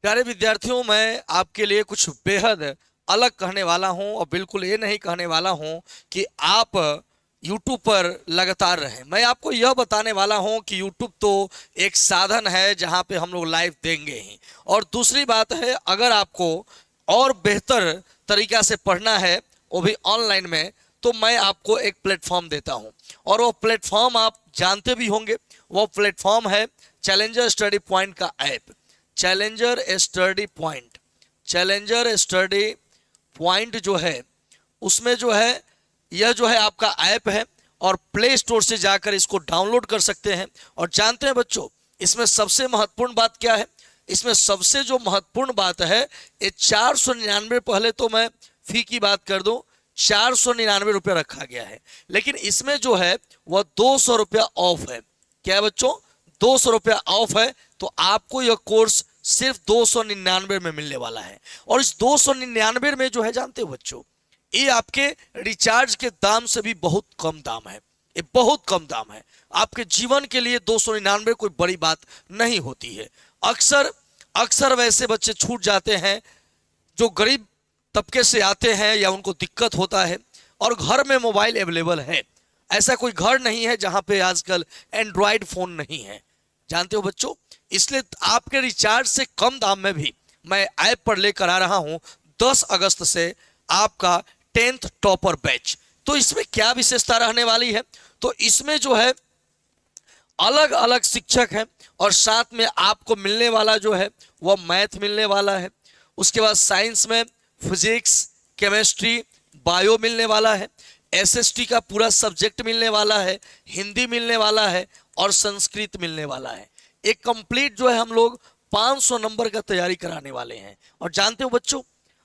प्यारे विद्यार्थियों, मैं आपके लिए कुछ बेहद अलग कहने वाला हूं और बिल्कुल ये नहीं कहने वाला हूं कि आप YouTube पर लगातार रहें। मैं आपको यह बताने वाला हूं कि YouTube तो एक साधन है जहां पे हम लोग लाइव देंगे ही, और दूसरी बात है, अगर आपको और बेहतर तरीका से पढ़ना है वो भी ऑनलाइन में, तो मैं आपको एक प्लेटफॉर्म देता हूं और वो प्लेटफॉर्म आप जानते भी होंगे। वो प्लेटफॉर्म है चैलेंजर स्टडी पॉइंट का app. Challenger study point, challenger study point जो है उसमें जो है यह जो है आपका ऐप है और प्ले स्टोर से जाकर इसको डाउनलोड कर सकते हैं। और जानते हैं बच्चों, इसमें सबसे महत्वपूर्ण बात क्या है? इसमें सबसे जो महत्वपूर्ण बात है, ये 499, पहले तो मैं फी की बात कर दूं, 499 रुपया रखा गया है, लेकिन इसमें जो है वह 200 रुपया ऑफ है। क्या है बच्चों? 200 रुपया ऑफ है। तो आपको यह कोर्स सिर्फ 299 में मिलने वाला है। और इस 299 में जो है, जानते हो बच्चों, ये आपके रिचार्ज के दाम से भी बहुत कम दाम है। ये बहुत कम दाम है। आपके जीवन के लिए 299 कोई बड़ी बात नहीं होती है। अक्सर अक्सर वैसे बच्चे छूट जाते हैं जो गरीब तबके से आते हैं या उनको दिक्कत होता है और घर में मोबाइल अवेलेबल है। ऐसा कोई घर नहीं है जहां पे आजकल एंड्रॉयड फोन नहीं है, जानते हो बच्चों। इसलिए आपके रिचार्ज से कम दाम में भी मैं ऐप पर लेकर आ रहा हूं 10 अगस्त से आपका 10th टॉपर बैच। तो इसमें क्या विशेषता रहने वाली है? तो इसमें जो है अलग अलग शिक्षक हैं और साथ में आपको मिलने वाला जो है वह मैथ मिलने वाला है। उसके बाद साइंस में फिजिक्स, केमिस्ट्री, बायो मिलने वाला है। एसएसटी का पूरा सब्जेक्ट मिलने वाला है, हिंदी मिलने वाला है और संस्कृत मिलने वाला है। एक कंप्लीट जो है हम लोग 500 नंबर का तैयारी कराने वाले हैं। और जानते हो बच्चों,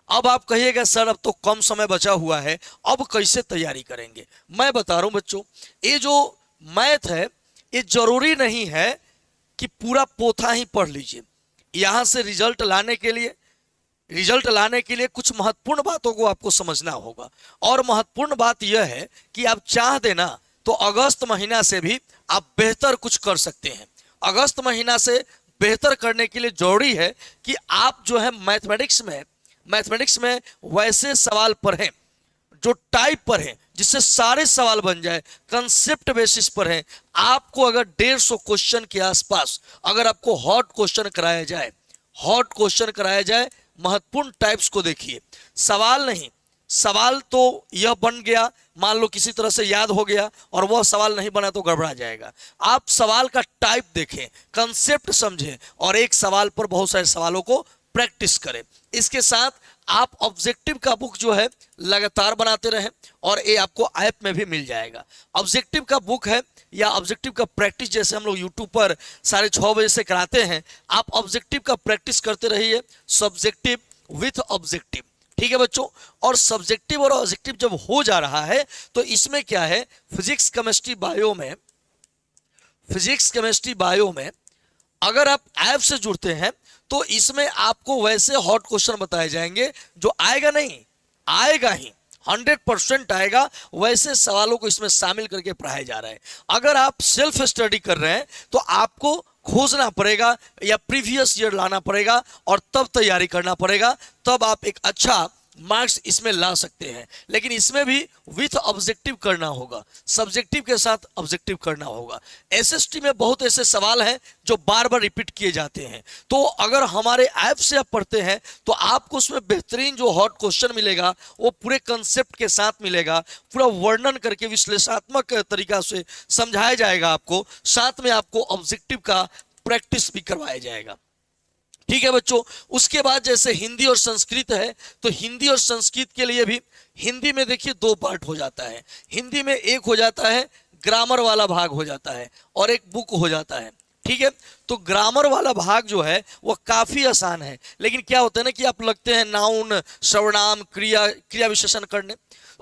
अब आप कहिएगा सर अब तो कम समय बचा हुआ है, अब कैसे तैयारी करेंगे? मैं बता रहा हूं बच्चों, ये जो मैथ है ये जरूरी नहीं है कि पूरा पोथा ही पढ़ लीजिए। यहां से रिजल्ट लाने के लिए कुछ महत्वपूर्ण बातों को आपको समझना होगा। और महत्वपूर्ण बात यह है कि आप चाह देना तो अगस्त महीना से भी आप बेहतर कुछ कर सकते हैं। अगस्त महीना से बेहतर करने के लिए जरूरी है कि आप जो है मैथमेटिक्स में वैसे सवाल पढ़ें जो टाइप पर है, जिससे सारे सवाल बन जाए, कंसेप्ट बेसिस पर है। आपको अगर 150 क्वेश्चन के आसपास अगर आपको हॉट क्वेश्चन कराया जाए, महत्वपूर्ण टाइप्स को देखिए। सवाल नहीं, सवाल तो यह बन गया, मान लो किसी तरह से याद हो गया और वह सवाल नहीं बना तो गड़बड़ा जाएगा। आप सवाल का टाइप देखें, कंसेप्ट समझें और एक सवाल पर बहुत सारे सवालों को प्रैक्टिस करें। इसके साथ आप ऑब्जेक्टिव का बुक जो है लगातार बनाते रहें और ये आपको ऐप में भी मिल जाएगा। ऑब्जेक्टिव का बुक है या ऑब्जेक्टिव का प्रैक्टिस, जैसे हम लोग यूट्यूब पर 6:30 बजे से कराते हैं, आप ऑब्जेक्टिव का प्रैक्टिस करते रहिए, सब्जेक्टिव विथ ऑब्जेक्टिव। ठीक है बच्चों। और सब्जेक्टिव और ऑब्जेक्टिव जब हो जा रहा है तो इसमें क्या है, फिजिक्स केमिस्ट्री बायो में अगर आप ऐप से जुड़ते हैं तो इसमें आपको वैसे हॉट क्वेश्चन बताए जाएंगे जो आएगा नहीं, आएगा ही, 100% आएगा। वैसे सवालों को इसमें शामिल करके पढ़ाया जा रहा है। अगर आप सेल्फ स्टडी कर रहे हैं तो आपको खोजना पड़ेगा या प्रीवियस ईयर लाना पड़ेगा और तब तैयारी करना पड़ेगा, तब आप एक अच्छा मार्क्स इसमें ला सकते हैं। लेकिन इसमें भी विथ ऑब्जेक्टिव करना होगा, सब्जेक्टिव के साथ ऑब्जेक्टिव करना होगा। एसएसटी में बहुत ऐसे सवाल हैं जो बार बार रिपीट किए जाते हैं, तो अगर हमारे ऐप से आप पढ़ते हैं तो आपको उसमें बेहतरीन जो हॉट क्वेश्चन मिलेगा वो पूरे कंसेप्ट के साथ मिलेगा, पूरा वर्णन करके विश्लेषणात्मक तरीका से समझाया जाएगा आपको, साथ में आपको ऑब्जेक्टिव का प्रैक्टिस भी करवाया जाएगा। ठीक है बच्चों। उसके बाद जैसे हिंदी और संस्कृत है, तो हिंदी और संस्कृत के लिए भी हिंदी में देखिए 2 पार्ट हो जाता है। हिंदी में एक हो जाता है ग्रामर वाला भाग हो जाता है और एक बुक हो जाता है। ठीक है। तो ग्रामर वाला भाग जो है वो काफी आसान है, लेकिन क्या होता है ना कि आप लगते हैं नाउन, सर्वनाम, क्रिया विशेषण करने।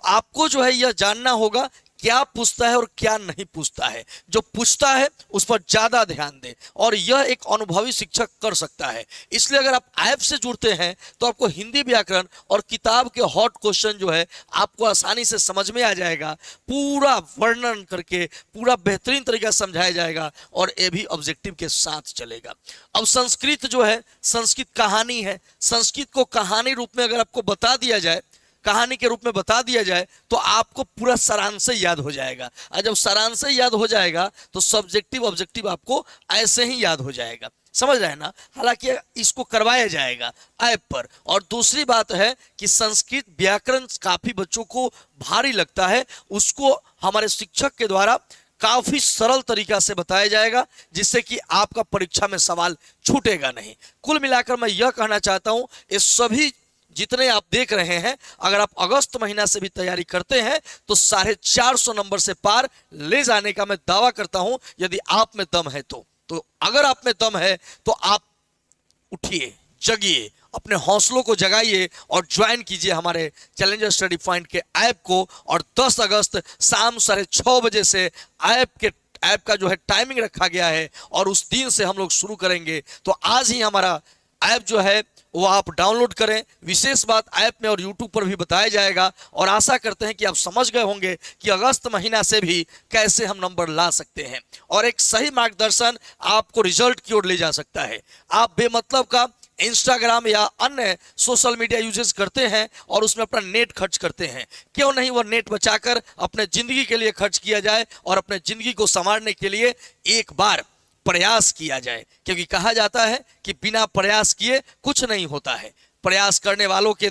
आपको जो है यह जानना होगा क्या पूछता है और क्या नहीं पूछता है। जो पूछता है उस पर ज्यादा ध्यान दे, और यह एक अनुभवी शिक्षक कर सकता है। इसलिए अगर आप ऐप से जुड़ते हैं तो आपको हिंदी व्याकरण और किताब के हॉट क्वेश्चन जो है आपको आसानी से समझ में आ जाएगा, पूरा वर्णन करके पूरा बेहतरीन तरीका समझाया जाएगा, और ये भी ऑब्जेक्टिव के साथ चलेगा। अब संस्कृत जो है, संस्कृत कहानी है, संस्कृत को कहानी रूप में अगर आपको बता दिया जाए, कहानी के रूप में बता दिया जाए, तो आपको पूरा सारांश याद हो जाएगा। और जब सारांश याद हो जाएगा तो सब्जेक्टिव ऑब्जेक्टिव आपको ऐसे ही याद हो जाएगा। समझ रहे हैं ना। हालांकि इसको करवाया जाएगा ऐप पर। और दूसरी बात है कि संस्कृत व्याकरण काफी बच्चों को भारी लगता है, उसको हमारे शिक्षक के द्वारा काफी सरल तरीका से बताया जाएगा, जिससे कि आपका परीक्षा में सवाल छूटेगा नहीं। कुल मिलाकर मैं यह कहना चाहता हूं, ये सभी जितने आप देख रहे हैं, अगर आप अगस्त महीना से भी तैयारी करते हैं तो 450 नंबर से पार ले जाने का मैं दावा करता हूं, यदि आप में दम है तो। अगर आप में दम है तो आप उठिए, जगिए, अपने हौसलों को जगाइए और ज्वाइन कीजिए हमारे चैलेंजर स्टडी पॉइंट के ऐप को। और 10 अगस्त शाम 6:30 बजे से ऐप का जो है टाइमिंग रखा गया है, और उस दिन से हम लोग शुरू करेंगे। तो आज ही हमारा ऐप जो है वो आप डाउनलोड करें। विशेष बात ऐप में और यूट्यूब पर भी बताया जाएगा, और आशा करते हैं कि आप समझ गए होंगे कि अगस्त महीना से भी कैसे हम नंबर ला सकते हैं, और एक सही मार्गदर्शन आपको रिजल्ट की ओर ले जा सकता है। आप बेमतलब का इंस्टाग्राम या अन्य सोशल मीडिया यूजेस करते हैं और उसमें अपना नेट खर्च करते हैं, क्यों नहीं वो नेट बचाकर अपने जिंदगी के लिए खर्च किया जाए, और अपने जिंदगी को संवारने के लिए एक बार प्रयास किया जाए। क्योंकि कहा जाता है कि बिना प्रयास किए कुछ नहीं होता है। प्रयास करने वालों के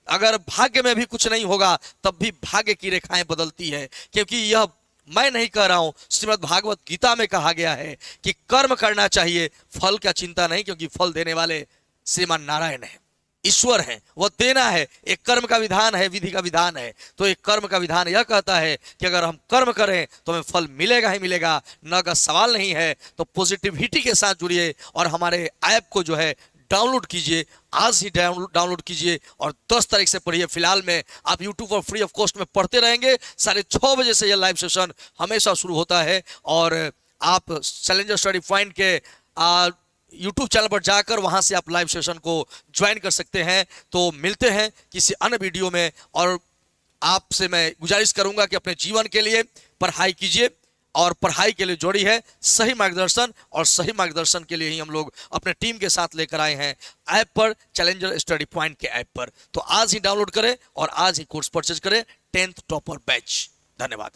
अगर भाग्य में भी कुछ नहीं होगा, तब भी भाग्य की रेखाएं बदलती है। क्योंकि यह मैं नहीं कह रहा हूं, श्रीमद् भागवत गीता में कहा गया है कि कर्म करना चाहिए, फल का चिंता नहीं, क्योंकि फल देने वाले श्रीमान नारायण है, ईश्वर है, वह देना है। एक कर्म का विधान है, विधि का विधान है। तो एक कर्म का विधान यह कहता है कि अगर हम कर्म करें तो हमें फल मिलेगा ही मिलेगा, न का सवाल नहीं है। तो पॉजिटिविटी के साथ जुड़िए और हमारे ऐप को जो है डाउनलोड कीजिए, आज ही डाउनलोड कीजिए और 10 तारीख से पढ़िए। फिलहाल में आप यूट्यूब पर फ्री ऑफ कॉस्ट में पढ़ते रहेंगे। 6:30 बजे से यह लाइव सेशन हमेशा शुरू होता है, और आप चैलेंजर स्टडी पॉइंट के यूट्यूब चैनल पर जाकर वहां से आप लाइव सेशन को ज्वाइन कर सकते हैं। तो मिलते हैं किसी अन्य वीडियो में, और आपसे मैं गुजारिश करूंगा कि अपने जीवन के लिए पढ़ाई कीजिए, और पढ़ाई के लिए जोड़ी है सही मार्गदर्शन, और सही मार्गदर्शन के लिए ही हम लोग अपने टीम के साथ लेकर आए हैं ऐप पर, चैलेंजर स्टडी पॉइंट के ऐप पर। तो आज ही डाउनलोड करें और आज ही कोर्स परचेज करें 10th टॉपर बैच। धन्यवाद।